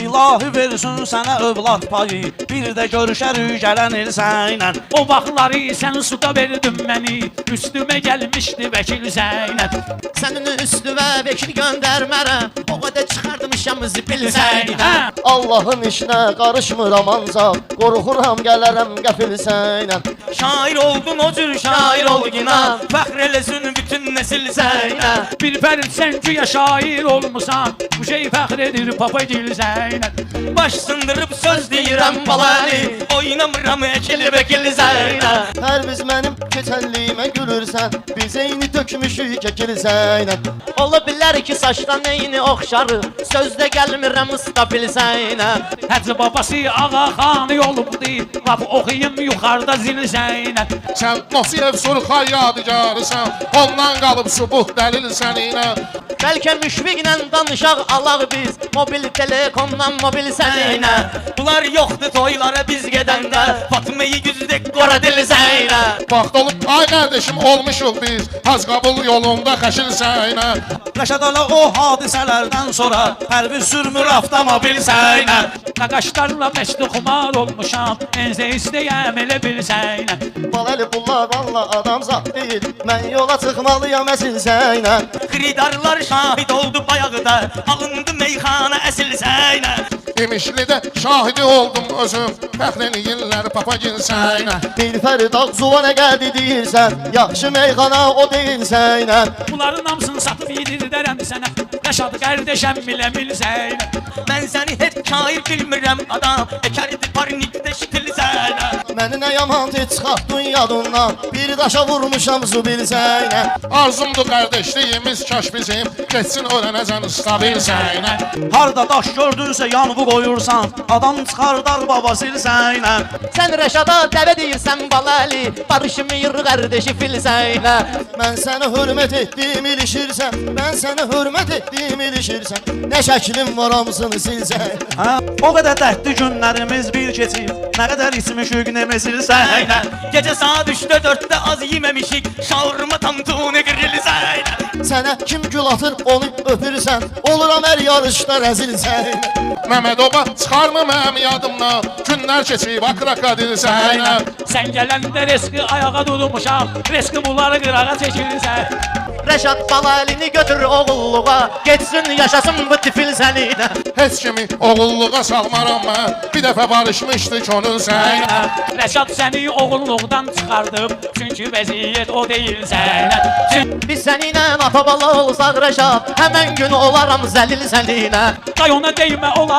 İlahi versin sənə övlad payı, bir də görüşərik gələn il sənlə. O vaxtları sən suda verdin məni, üstümə gəlmişdi vəkil Zeynəb. Sənin üstüvə vekil göndərmərəm, o qədər çıxartmışam zibil Zeynəb. Allahın işinə qarışmıram ancaq, qorxuram gələrəm qəfil Zeynəb. Şair oldun o cür şair ol inan, fəxr eləsin bütün nesil Zeynəb. Bir fərd sən ki ya şair olmusan, bu şey fəxr edir papagil Zeynəb. Baş sındırıb söz deyirəm balani, oynamıram ekili vekil Zeynəb. Hər biz mənim keçənliyimə gülürsən, biz eyni tökmüşük kəkil Zeynəb. Ola bilər ki saçdan neyini oxşarı, sözdə gəlmirəm stabil Zeynəb. Hacı babası ağa xanı olubdu, laf oxuyum yuxarıda zil Zeynəb. Sən Nasiyev Surxay yadigarısan, ondan qalıb sübuh dəlil səninə. Bəlkə müşfiqlə danışaq alaq biz, mobil telekomdan mobil Zeynəb. Bunlar yoxdur toylara biz gedəndə, Fatmayı güzdük qora dil Zeynəb. Vaxt olub ay qardeşim olmuşuq biz, Hazqabul yolunda xəşil Zeynəb. Rəşad ala o hadisələrdən sonra, hər bir sürmür avtomobil Zeynəb. Qaqaşlarla məşdi xumar olmuşam, enzə istəyəm elə bil Zeynəb. Baləli bunlar valla adam zat deyil, mən yola çıxmalıyam əsil Zeynəb. Xiridarlar şahid oldu bayaqda, alındı meyxana əsil Zeynəb. İmişlidə şahidi oldum özüm, fəxr eləyirlər papagil Zeynəb. Bir fərid ağzuva nə qədi deyirsən, yaxşı meyxana o deyil Zeynəb. Bunların hamısını satıb yedirdərəm sənə, Rəşad qardeşəm biləmil Zeynəb. Mən səni heç şair bilmirəm adam, ekərdi parnikdə şitil Zeynəb. Məni nə yaman tez çıxartdın yadından, bir daşa vurmuşam zubil Zeynəb. Arzumdur qardeşliyimiz kaş bizim, geçsin öyrənəcən stabil Zeynəb. Harda daş gördünsə yanğı qoyursan, adam çıxardar babası Zeynəb. Sən Rəşada dəvə deyirsən Baləli, barışmıyır qardeşi fil Zeynəb. Mən səni hörmət etdiyim ilişirsən, mən səni hörmət etdiyim ilişirsən, nə şəklim var hamısını silsən. Hə, o qədər dərdli günlərimiz bir keçib, nə qədər içmişik nemesil Zeynəb. Gecə saat 3-də 4-də az yeməmişik, şaurma tantuni qırıl Zeynəb. Sənə kim gül atır onu öpürsən, oluram hər yarışda rəzil Zeynəb. Məməd oba çıxarmı mənim yadımdan, günlər keçib akrakadil Zeynəb. Sən gələndə reski ayağa durmuşam, reski bunları qırağa çəkilsən. Rəşad Baləlini götür oğulluğa, geçsin yaşasın bu tifil Zeynəb. Heç kimi oğulluğa salmaram mən, bir dəfə barışmışdı könül Zeynəb. Rəşad səni oğulluqdan çıxardım, çünki vəziyyət o deyil Zeynəb. Biz səninlə ata bala olsaq Rəşad, həmən gün olaram zəlil Zeynəb. Day ona deymə olasın.